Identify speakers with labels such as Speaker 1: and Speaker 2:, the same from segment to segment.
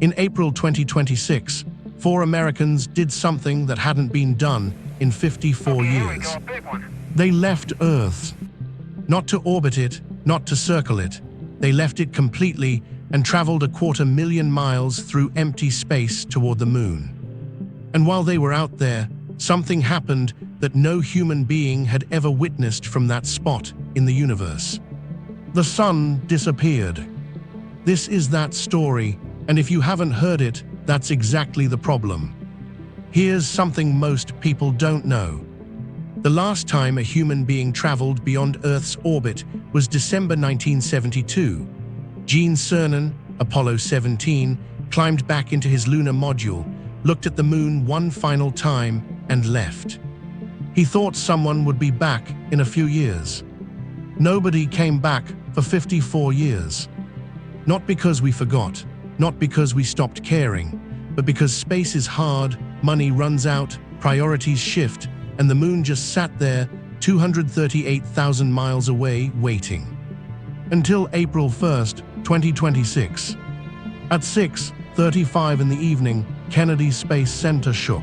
Speaker 1: In April 2026, 4 Americans did something that hadn't been done in 54 years. They left Earth. Not to orbit it, not to circle it. They left it completely and traveled 250,000 miles through empty space toward the moon. And while they were out there, something happened that no human being had ever witnessed from that spot in the universe. The sun disappeared. This is that story, and if you haven't heard it, that's exactly the problem. Here's something most people don't know. The last time a human being traveled beyond Earth's orbit was December 1972. Gene Cernan, Apollo 17, climbed back into his lunar module, looked at the moon one final time, and left. He thought someone would be back in a few years. Nobody came back for 54 years. Not because we forgot, not because we stopped caring, but because space is hard, money runs out, priorities shift, and the moon just sat there 238,000 miles away waiting. Until April 1st, 2026. At 6:35 in the evening, Kennedy Space Center shook.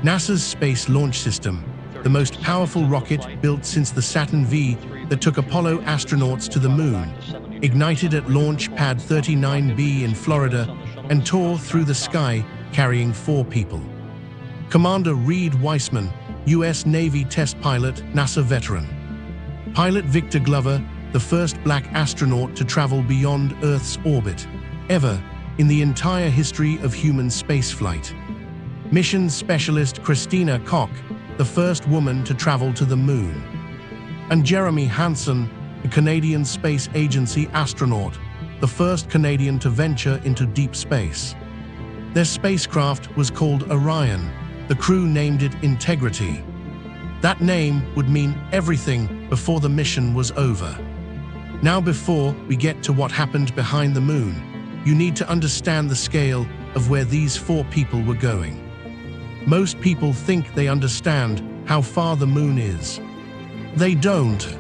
Speaker 1: NASA's Space Launch System, the most powerful rocket built since the Saturn V that took Apollo astronauts to the moon, ignited at Launch Pad 39B in Florida and tore through the sky carrying 4 people. Commander Reed Weissman, U.S. Navy test pilot, NASA veteran. Pilot Victor Glover, the first black astronaut to travel beyond Earth's orbit ever in the entire history of human spaceflight. Mission specialist Christina Koch, the first woman to travel to the moon. And Jeremy Hansen, a Canadian Space Agency astronaut, the first Canadian to venture into deep space. Their spacecraft was called Orion. The crew named it Integrity. That name would mean everything before the mission was over. Now, before we get to what happened behind the moon, you need to understand the scale of where these 4 people were going. Most people think they understand how far the moon is. They don't.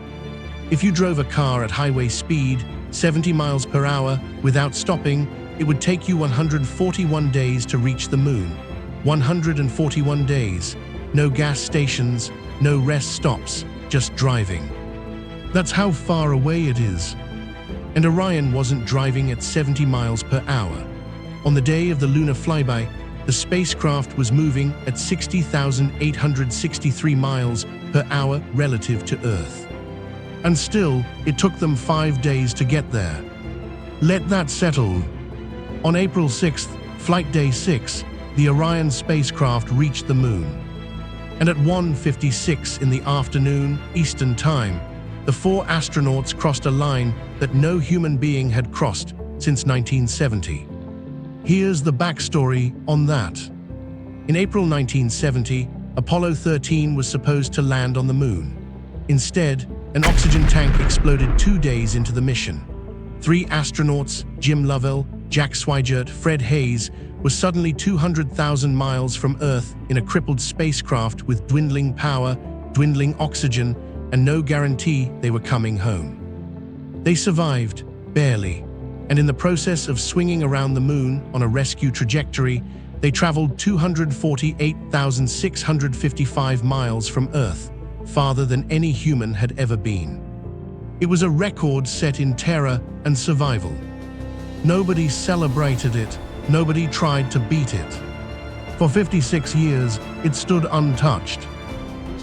Speaker 1: If you drove a car at highway speed, 70 miles per hour, without stopping, it would take you 141 days to reach the moon. 141 days. No gas stations, no rest stops, just driving. That's how far away it is. And Orion wasn't driving at 70 miles per hour. On the day of the lunar flyby, the spacecraft was moving at 60,863 miles per hour relative to Earth. And still, it took them 5 days to get there. Let that settle. On April 6th, Flight Day 6, the Orion spacecraft reached the moon. And at 1:56 in the afternoon, Eastern Time, the 4 astronauts crossed a line that no human being had crossed since 1970. Here's the backstory on that. In April 1970, Apollo 13 was supposed to land on the moon. Instead, an oxygen tank exploded 2 days into the mission. 3 astronauts, Jim Lovell, Jack Swigert, Fred Hayes, were suddenly 200,000 miles from Earth in a crippled spacecraft with dwindling power, dwindling oxygen, and no guarantee they were coming home. They survived, barely, and in the process of swinging around the moon on a rescue trajectory, they traveled 248,655 miles from Earth, farther than any human had ever been. It was a record set in terror and survival. Nobody celebrated it, nobody tried to beat it. For 56 years, it stood untouched.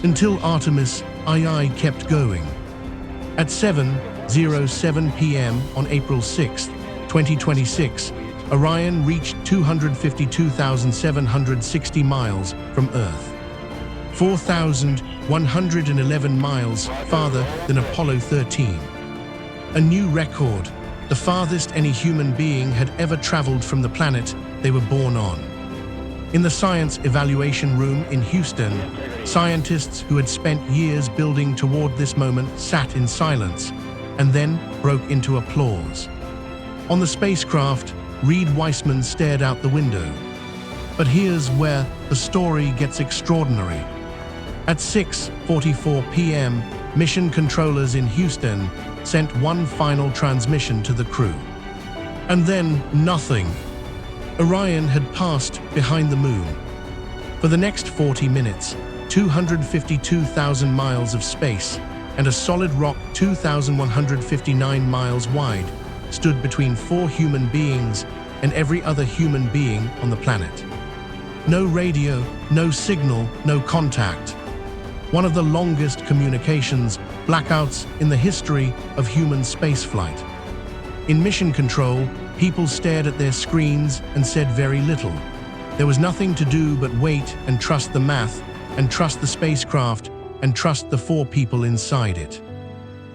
Speaker 1: Until Artemis II kept going. At 7:07 p.m. on April 6, 2026, Orion reached 252,760 miles from Earth. 4,111 miles farther than Apollo 13. A new record, the farthest any human being had ever traveled from the planet they were born on. In the Science Evaluation Room in Houston, scientists who had spent years building toward this moment sat in silence and then broke into applause. On the spacecraft, Reed Weissman stared out the window. But here's where the story gets extraordinary. At 6:44 p.m., mission controllers in Houston sent one final transmission to the crew. And then nothing. Orion had passed behind the moon. For the next 40 minutes, 252,000 miles of space and a solid rock 2,159 miles wide stood between 4 human beings and every other human being on the planet. No radio, no signal, no contact. One of the longest communications blackouts in the history of human spaceflight. In mission control, people stared at their screens and said very little. There was nothing to do but wait and trust the math, and trust the spacecraft, and trust the 4 people inside it.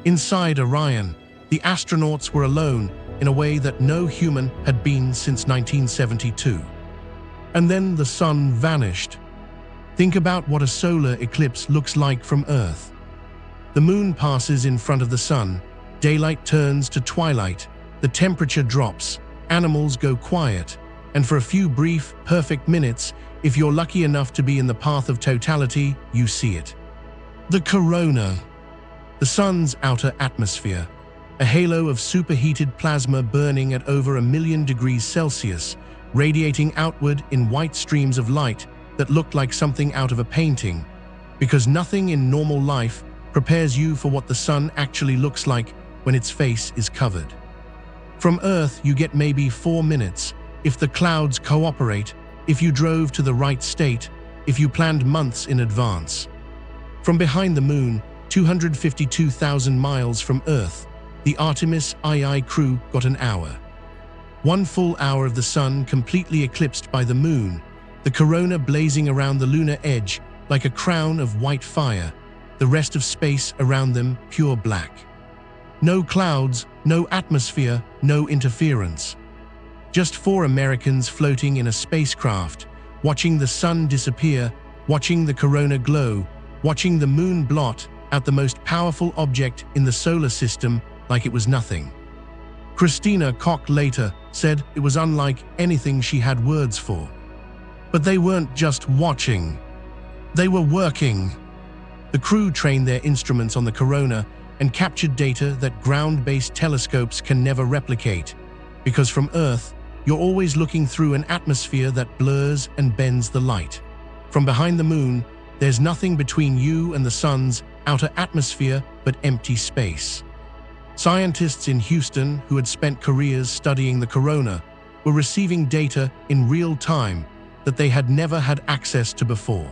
Speaker 1: Inside Orion, the astronauts were alone in a way that no human had been since 1972. And then the sun vanished. Think about what a solar eclipse looks like from Earth. The moon passes in front of the sun, daylight turns to twilight, the temperature drops, animals go quiet, and for a few brief, perfect minutes, if you're lucky enough to be in the path of totality, you see it. The corona. The sun's outer atmosphere. A halo of superheated plasma burning at over 1,000,000 degrees Celsius, radiating outward in white streams of light that looked like something out of a painting, because nothing in normal life prepares you for what the sun actually looks like when its face is covered. From Earth, you get maybe 4 minutes, if the clouds cooperate, if you drove to the right state, if you planned months in advance. From behind the moon, 252,000 miles from Earth, the Artemis II crew got an hour. 1 full hour of the sun completely eclipsed by the moon, the corona blazing around the lunar edge like a crown of white fire, the rest of space around them pure black. No clouds, no atmosphere, no interference. Just 4 Americans floating in a spacecraft, watching the sun disappear, watching the corona glow, watching the moon blot out the most powerful object in the solar system like it was nothing. Christina Koch later said it was unlike anything she had words for. But they weren't just watching. They were working. The crew trained their instruments on the corona and captured data that ground-based telescopes can never replicate, because from Earth, you're always looking through an atmosphere that blurs and bends the light. From behind the moon, there's nothing between you and the sun's outer atmosphere but empty space. Scientists in Houston who had spent careers studying the corona were receiving data in real time that they had never had access to before.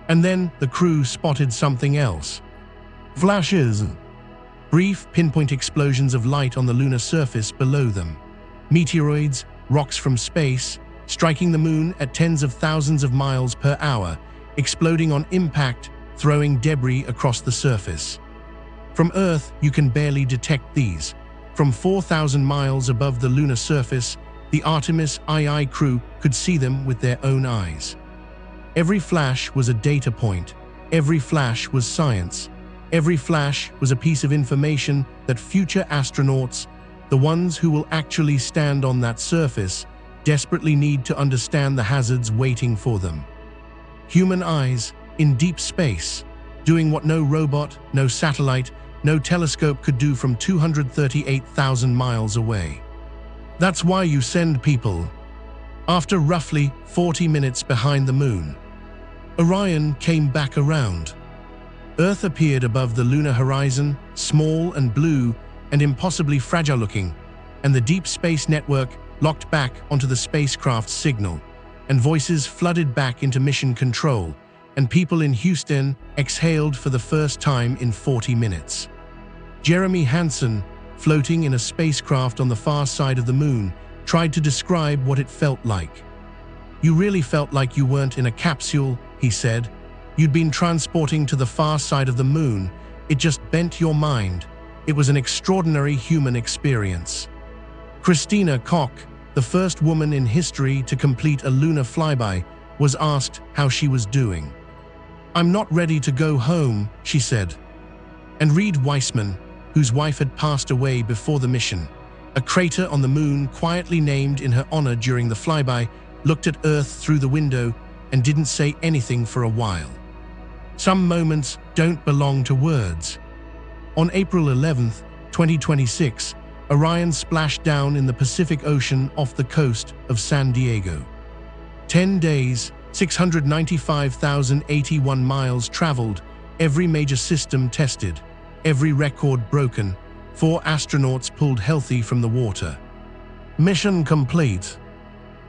Speaker 1: And then the crew spotted something else. Flashes. Brief, pinpoint explosions of light on the lunar surface below them. Meteoroids, rocks from space, striking the moon at tens of thousands of miles per hour, exploding on impact, throwing debris across the surface. From Earth, you can barely detect these. From 4,000 miles above the lunar surface, the Artemis II crew could see them with their own eyes. Every flash was a data point. Every flash was science. Every flash was a piece of information that future astronauts, the ones who will actually stand on that surface, desperately need to understand the hazards waiting for them. Human eyes in deep space, doing what no robot, no satellite, no telescope could do from 238,000 miles away. That's why you send people. After roughly 40 minutes behind the moon, Orion came back around. Earth appeared above the lunar horizon, small and blue and impossibly fragile-looking, and the Deep Space Network locked back onto the spacecraft's signal, and voices flooded back into mission control, and people in Houston exhaled for the first time in 40 minutes. Jeremy Hansen, floating in a spacecraft on the far side of the moon, tried to describe what it felt like. "You really felt like you weren't in a capsule," he said. "You'd been transporting to the far side of the moon. It just bent your mind. It was an extraordinary human experience." Christina Koch, the first woman in history to complete a lunar flyby, was asked how she was doing. "I'm not ready to go home," she said. And Reed Weissman, whose wife had passed away before the mission, a crater on the moon quietly named in her honor during the flyby, looked at Earth through the window and didn't say anything for a while. Some moments don't belong to words. On April 11, 2026, Orion splashed down in the Pacific Ocean off the coast of San Diego. 10 days, 695,081 miles traveled, every major system tested, every record broken, 4 astronauts pulled healthy from the water. Mission complete.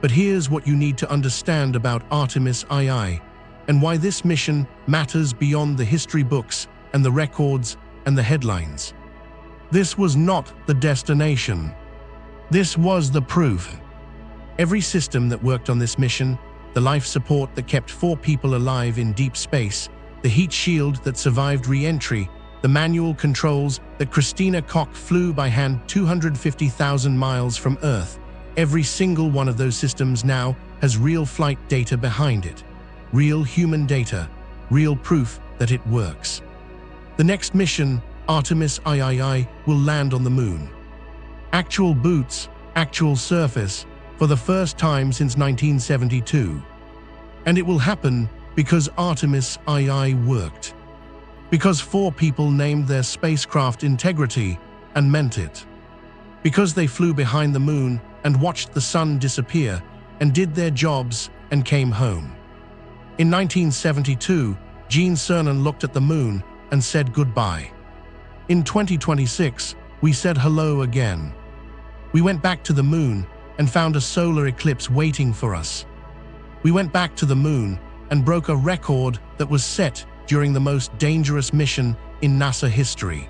Speaker 1: But here's what you need to understand about Artemis II and why this mission matters beyond the history books and the records and the headlines. This was not the destination. This was the proof. Every system that worked on this mission, the life support that kept 4 people alive in deep space, the heat shield that survived re-entry, the manual controls that Christina Koch flew by hand 250,000 miles from Earth, every single one of those systems now has real flight data behind it. Real human data, real proof that it works. The next mission, Artemis III, will land on the moon. Actual boots, actual surface, for the first time since 1972. And it will happen because Artemis II worked. Because 4 people named their spacecraft integrity and meant it. Because they flew behind the moon and watched the sun disappear and did their jobs and came home. In 1972, Gene Cernan looked at the moon and said goodbye. In 2026, we said hello again. We went back to the moon and found a solar eclipse waiting for us. We went back to the moon and broke a record that was set during the most dangerous mission in NASA history.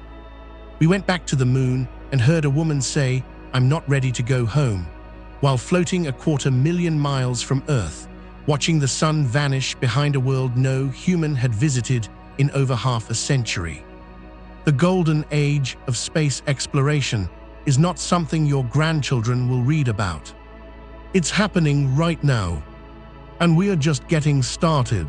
Speaker 1: We went back to the moon and heard a woman say, "I'm not ready to go home," while floating 250,000 miles from Earth, watching the sun vanish behind a world no human had visited in over half a century. The golden age of space exploration is not something your grandchildren will read about. It's happening right now, and we are just getting started.